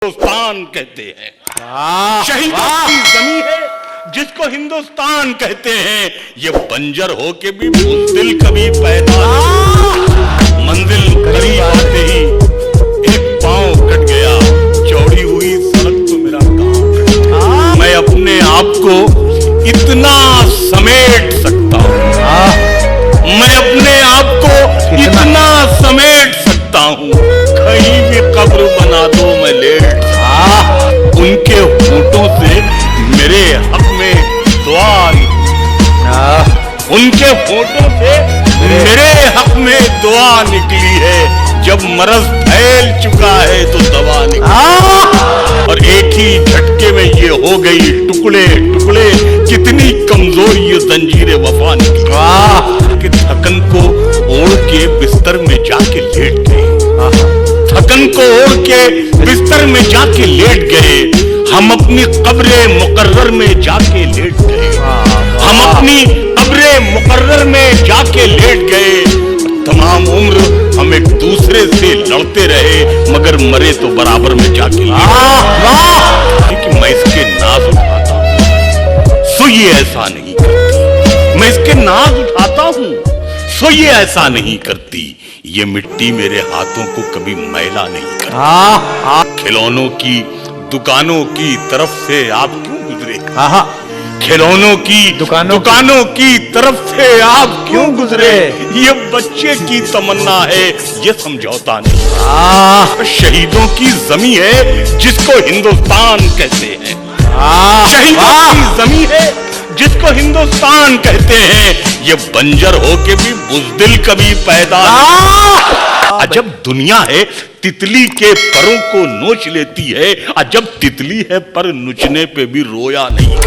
हिंदुस्तान कहते हैं। शहीदों की जमीन है जिसको हिंदुस्तान कहते हैं। ये बंजर हो के भी बुज़दिल कभी पैदा नहीं। मंजिल करीब आते ही एक पांव कट गया, चौड़ी हुई सड़क तो मेरा गांव। मैं अपने आप को इतना समेट सकता हूँ, मैं अपने आप को इतना समेट सकता हूँ, कहीं भी कब्र बना दो मैं लेट। उनके होठों से मेरे हक में दुआ निकली, उनके होठों से मेरे हक में दुआ निकली है। जब मरज फैल चुका है तो दवा निकली, और एक ही झटके में ये हो गई टुकड़े टुकड़े। कितनी कमजोर ये जंजीरे वफा निकली कि थकन को ओढ़ के बिस्तर में जाके लेट गए, थकन को ओढ़ के बिस्तर में जाके लेट गए। हम अपनी कब्रे मुकर्रर में जाके लेट गए, हम अपनी कब्रे मुकर्रर में जाके लेट गए। तमाम उम्र हम एक दूसरे से लड़ते रहे, मगर मरे तो बराबर में जाके लेट। मैं इसके नाज उठाता हूँ सो ये ऐसा नहीं करती, मैं इसके नाज उठाता हूँ सो ये ऐसा नहीं करती। ये मिट्टी मेरे हाथों को कभी मैला नहीं करती। खिलौनों की दुकानों की तरफ से आप क्यों गुजरे? खिलौनों की दुकानों की तरफ से आप क्यों गुजरे? ये बच्चे की तमन्ना है, ये समझौता नहीं। शहीदों की जमी है जिसको हिंदुस्तान कहते हैं। शहीदों की जमी है जिसको हिंदुस्तान कहते हैं। ये बंजर हो के भी बुज़दिल कभी पैदा नहीं। अजब दुनिया है तितली के परों को नोच लेती है, अजब तितली है पर नुचने पे भी रोया नहीं।